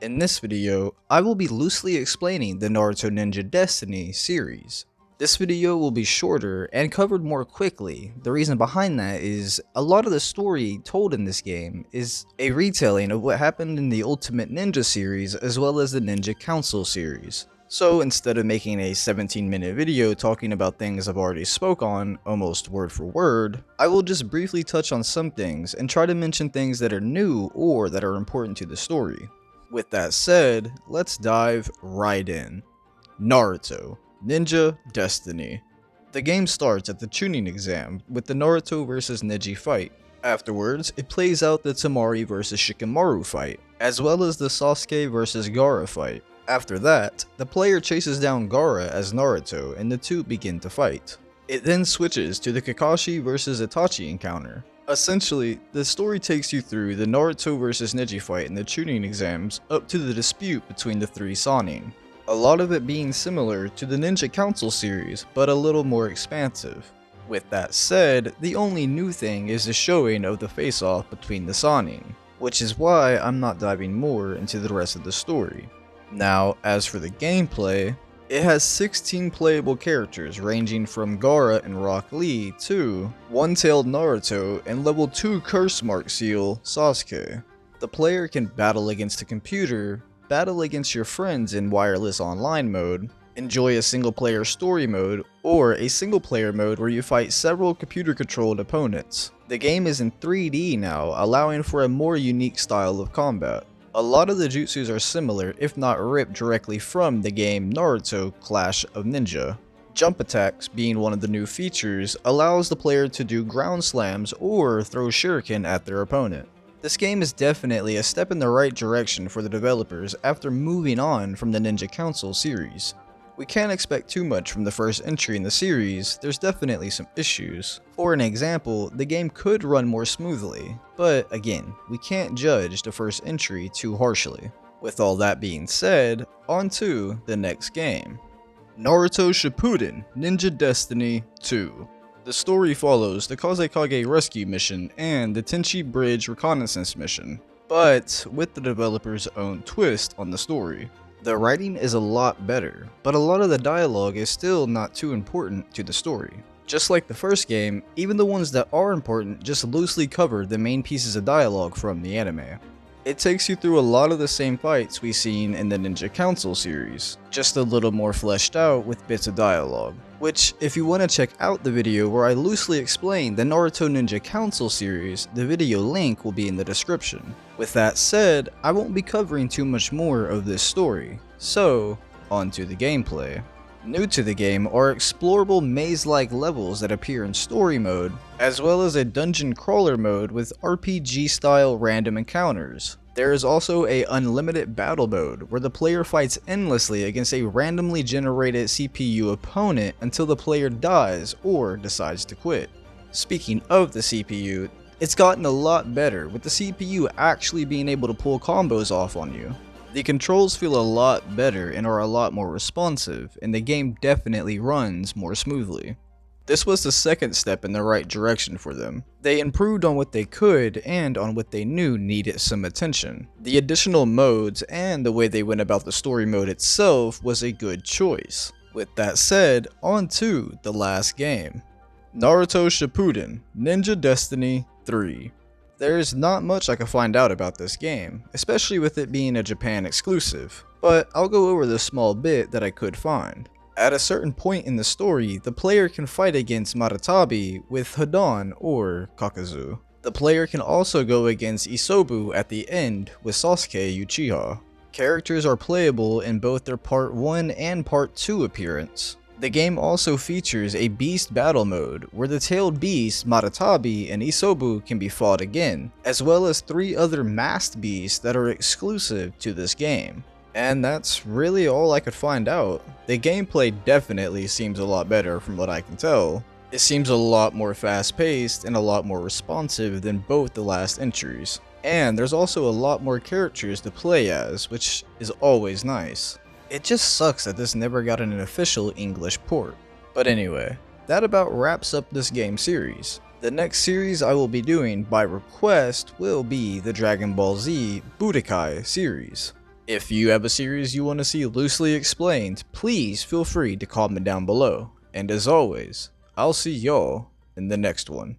In this video, I will be loosely explaining the Naruto Ninja Destiny series. This video will be shorter and covered more quickly. The reason behind that is a lot of the story told in this game is a retelling of what happened in the Ultimate Ninja series as well as the Ninja Council series. So instead of making a 17-minute video talking about things I've already spoke on, almost word for word, I will just briefly touch on some things and try to mention things that are new or that are important to the story. With that said, let's dive right in. Naruto Ninja Destiny. The game starts at the Chunin exam with the Naruto vs Neji fight. Afterwards, it plays out the Temari vs Shikamaru fight, as well as the Sasuke vs Gaara fight. After that, the player chases down Gaara as Naruto and the two begin to fight. It then switches to the Kakashi vs Itachi encounter. Essentially, the story takes you through the Naruto vs Neji fight in the Chunin exams up to the dispute between the three Sannin. A lot of it being similar to the Ninja Council series, but a little more expansive. With that said, the only new thing is the showing of the face-off between the Sannin, which is why I'm not diving more into the rest of the story. Now, as for the gameplay, it has 16 playable characters ranging from Gaara and Rock Lee to One-Tailed Naruto and level 2 Curse Mark Seal Sasuke. The player can battle against a computer, battle against your friends in wireless online mode, enjoy a single player story mode, or a single player mode where you fight several computer controlled opponents. The game is in 3D now, allowing for a more unique style of combat. A lot of the jutsus are similar, if not ripped directly from the game Naruto Clash of Ninja. Jump attacks, being one of the new features, allows the player to do ground slams or throw shuriken at their opponent. This game is definitely a step in the right direction for the developers after moving on from the Ninja Council series. We can't expect too much from the first entry in the series, there's definitely some issues. For an example, the game could run more smoothly, but again, we can't judge the first entry too harshly. With all that being said, on to the next game. Naruto Shippuden Ninja Destiny 2. The story follows the Kazekage rescue mission and the Tenchi Bridge reconnaissance mission, but with the developer's own twist on the story. The writing is a lot better, but a lot of the dialogue is still not too important to the story. Just like the first game, even the ones that are important just loosely cover the main pieces of dialogue from the anime. It takes you through a lot of the same fights we've seen in the Ninja Council series, just a little more fleshed out with bits of dialogue. Which, if you want to check out the video where I loosely explain the Naruto Ninja Council series, the video link will be in the description. With that said, I won't be covering too much more of this story, so on to the gameplay. New to the game are explorable maze-like levels that appear in story mode, as well as a dungeon crawler mode with RPG-style random encounters. There is also a unlimited battle mode, where the player fights endlessly against a randomly generated CPU opponent until the player dies or decides to quit. Speaking of the CPU, it's gotten a lot better, with the CPU actually being able to pull combos off on you. The controls feel a lot better and are a lot more responsive, and the game definitely runs more smoothly. This was the second step in the right direction for them. They improved on what they could and on what they knew needed some attention. The additional modes and the way they went about the story mode itself was a good choice. With that said, on to the last game. Naruto Shippuden Ninja Destiny 3. There's not much I can find out about this game, especially with it being a Japan exclusive, but I'll go over the small bit that I could find. At a certain point in the story, the player can fight against Maratabi with Hidan or Kakazu. The player can also go against Isobu at the end with Sasuke Uchiha. Characters are playable in both their Part 1 and Part 2 appearance. The game also features a beast battle mode, where the tailed beasts Maratabi and Isobu can be fought again, as well as 3 other masked beasts that are exclusive to this game. And that's really all I could find out. The gameplay definitely seems a lot better from what I can tell. It seems a lot more fast paced and a lot more responsive than both the last entries. And there's also a lot more characters to play as, which is always nice. It just sucks that this never got an official English port. But anyway, that about wraps up this game series. The next series I will be doing by request will be the Dragon Ball Z Budokai series. If you have a series you want to see loosely explained, please feel free to comment down below. And as always, I'll see y'all in the next one.